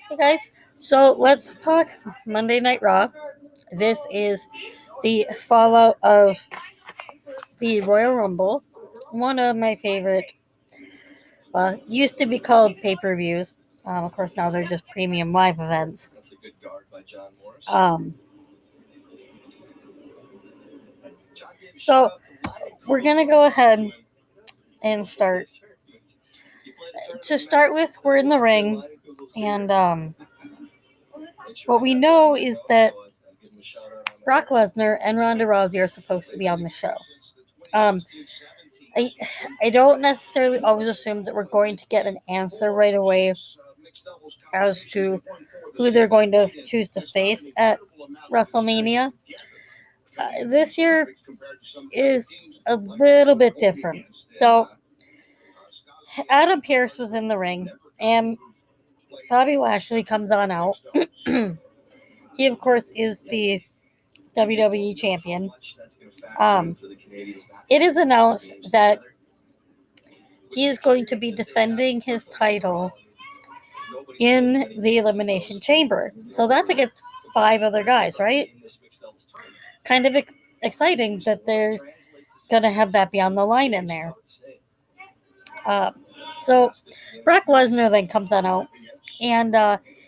Hey guys, so let's talk Monday Night Raw. This is the fallout of the Royal Rumble, one of my favorite. Used to be called pay-per-views. Of course, now they're just premium live events. Um, so we're gonna go ahead and start. To start with, we're in the ring, and what we know is that Brock Lesnar and Ronda Rousey are supposed to be on the show. Um, I I don't necessarily always assume that we're going to get an answer right away as to who they're going to choose to face at WrestleMania. This year is a little bit different. So Adam Pearce was in the ring, and Bobby Lashley comes on out. He, of course, is the WWE champion. Um, it is announced that he is going to be defending his title in the Elimination Chamber. So that's against 5 other guys, right? Kind of exciting that they're going to have that be on the line in there. Uh, so Brock Lesnar then comes on out and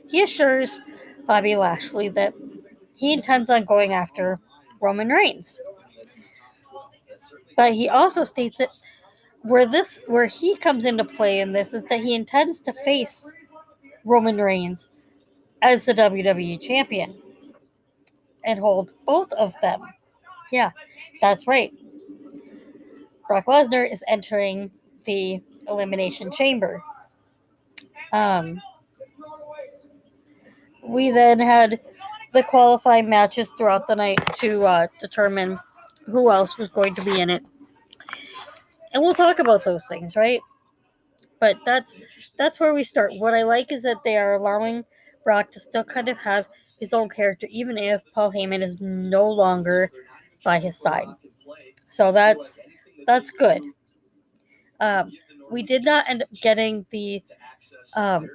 he assures Bobby Lashley that he intends on going after Roman Reigns. But he also states that where he comes into play in this is that he intends to face Roman Reigns as the WWE champion and hold both of them. Yeah, that's right. Brock Lesnar is entering the Elimination Chamber. Um, we then had the qualifying matches throughout the night to determine who else was going to be in it, and we'll talk about those things, right? But that's where we start. What I like is that they are allowing Brock to still kind of have his own character, even if Paul Heyman is no longer by his side. So that's good. Um, we did not end up getting um,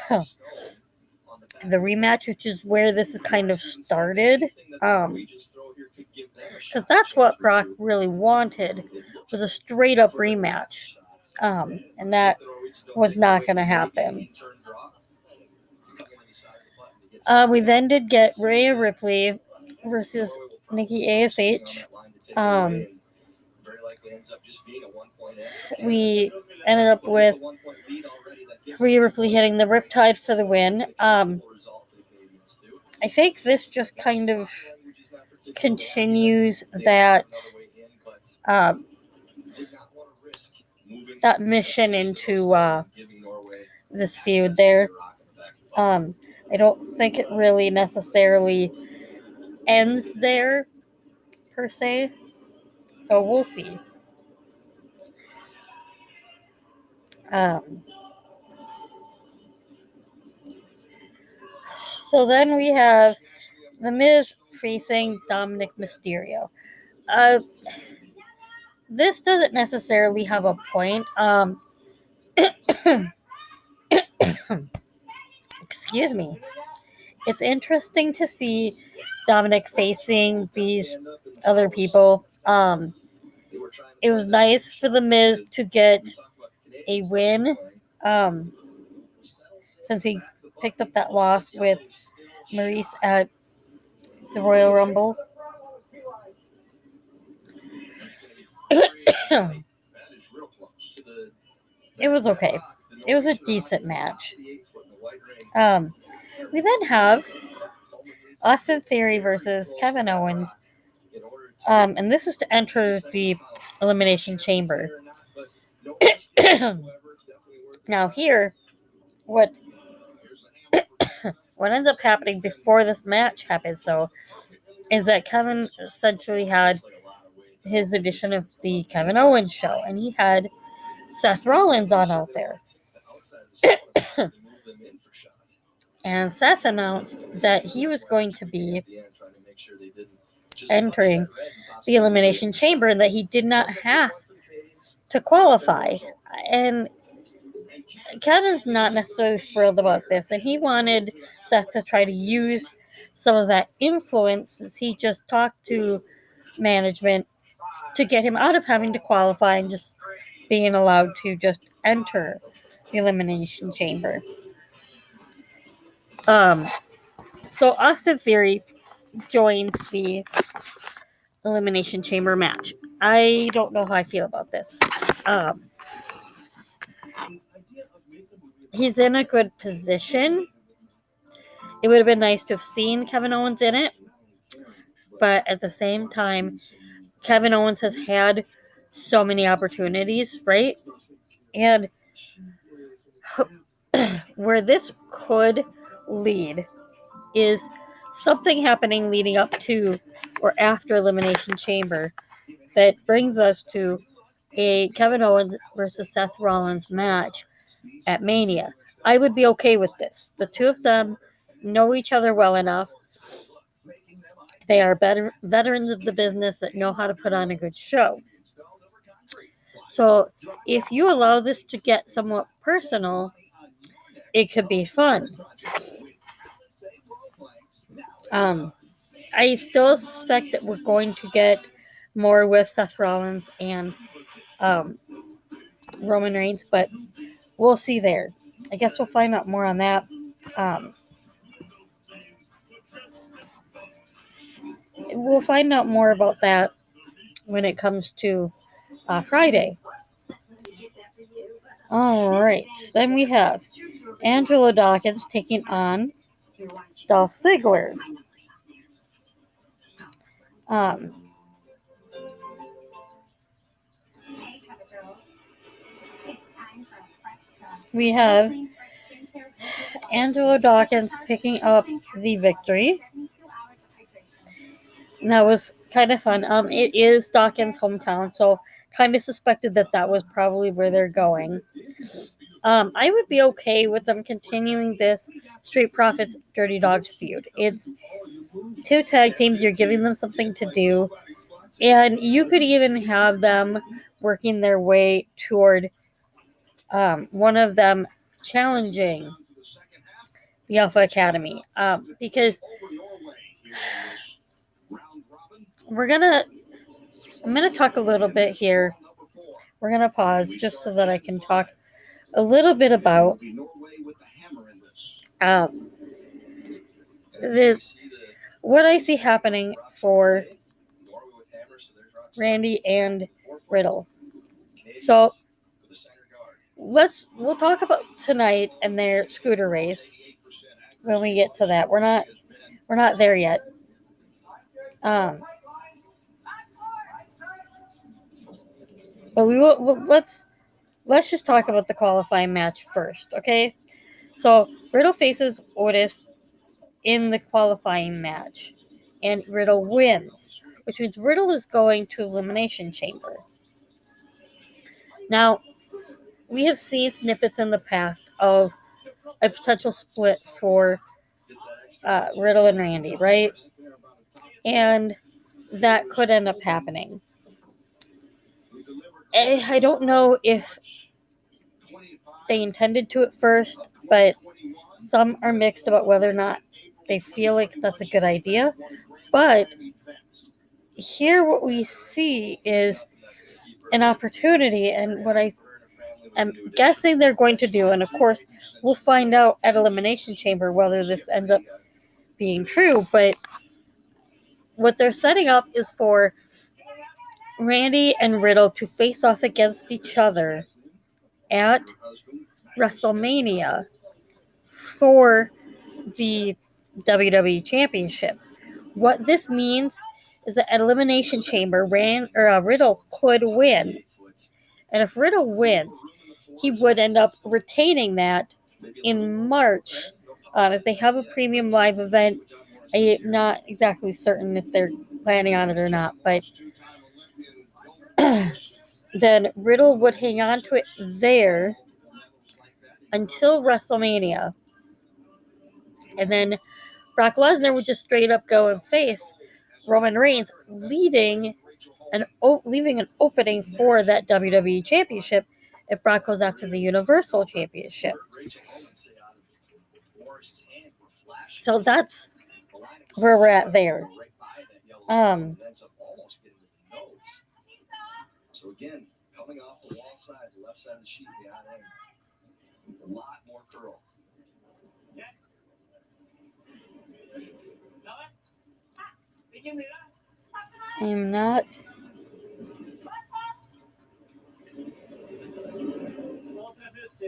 the rematch, which is where this is kind of started. Because that's what Brock really wanted was a straight up rematch, and that was not going to happen. We then did get Rhea Ripley versus Nikki ASH. We ended up with Rhea Ripley hitting the Riptide for the win. I think this just kind of continues that mission into this feud there. I don't think it really necessarily ends there per se, so we'll see. So then we have The Miz facing Dominic Mysterio. This doesn't necessarily have a point. Excuse me. It's interesting to see Dominic facing these other people. It was nice for The Miz to get a win, since he picked up that loss with Maurice at the Royal Rumble. It was okay. It was a decent match. We then have Austin Theory versus Kevin Owens, and this is to enter the Elimination Chamber. Now here, what ends up happening before this match happens, though, is that Kevin essentially had his edition of the Kevin Owens show, and he had Seth Rollins on out there. And Seth announced that he was going to be entering the Elimination Chamber and that he did not have to qualify. And Kevin's not necessarily thrilled about this, and he wanted Seth to try to use some of that influence as he just talked to management to get him out of having to qualify and just being allowed to just enter the Elimination Chamber. So Austin Theory joins the Elimination Chamber match. I don't know how I feel about this. He's in a good position. It would have been nice to have seen Kevin Owens in it, but at the same time, Kevin Owens has had so many opportunities, right? And where this could lead is something happening leading up to or after Elimination Chamber that brings us to a Kevin Owens versus Seth Rollins match at Mania. I would be okay with this. The two of them know each other well enough. They are better veterans of the business that know how to put on a good show. So if you allow this to get somewhat personal, it could be fun. I still suspect that we're going to get more with Seth Rollins and Roman Reigns, but we'll see there. I guess we'll find out more on that. We'll find out more about that when it comes to Friday. All right. Then we have Angelo Dawkins taking on Dolph Ziggler. We have Angelo Dawkins picking up the victory. And that was kind of fun. It is Dawkins' hometown, so kind of suspected that was probably where they're going. I would be okay with them continuing this Street Profits Dirty Dogs feud. It's two tag teams. You're giving them something to do. And you could even have them working their way toward one of them challenging the Alpha Academy. Because I'm going to talk a little bit here. We're going to pause just so that I can talk a little bit about what I see happening for Randy and Riddle. So we'll talk about tonight and their scooter race when we get to that. We're not there yet. But let's just talk about the qualifying match first, okay? So Riddle faces Otis in the qualifying match, and Riddle wins, which means Riddle is going to Elimination Chamber. Now, we have seen snippets in the past of a potential split for Riddle and Randy, right? And that could end up happening. I don't know if they intended to at first, but some are mixed about whether or not they feel like that's a good idea. But here what we see is an opportunity, and what I am guessing they're going to do, and of course we'll find out at Elimination Chamber whether this ends up being true, but what they're setting up is for Randy and Riddle to face off against each other at WrestleMania for the WWE Championship. What this means is that at Elimination Chamber, Riddle could win. And if Riddle wins, he would end up retaining that in March. If they have a premium live event, I'm not exactly certain if they're planning on it or not, but then Riddle would hang on to it there until WrestleMania. And then Brock Lesnar would just straight up go and face Roman Reigns, leaving an opening for that WWE Championship if Brock goes after the Universal Championship. So that's where we're at there. So again, coming off the wall side, the left side of the sheet, the odd end, a lot more curl.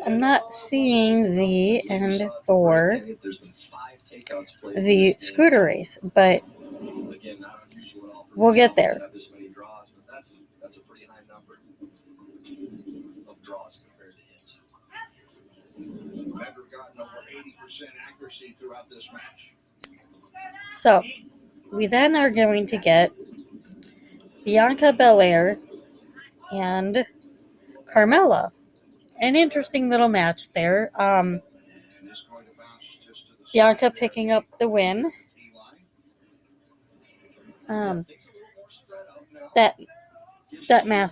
I'm not seeing the end for the scooter race, but we'll get there. That's a pretty high number of draws compared to hits. Never gotten over 80% accuracy throughout this match. So we then are going to get Bianca Belair and Carmella. An interesting little match there. Bianca picking up the win. That mask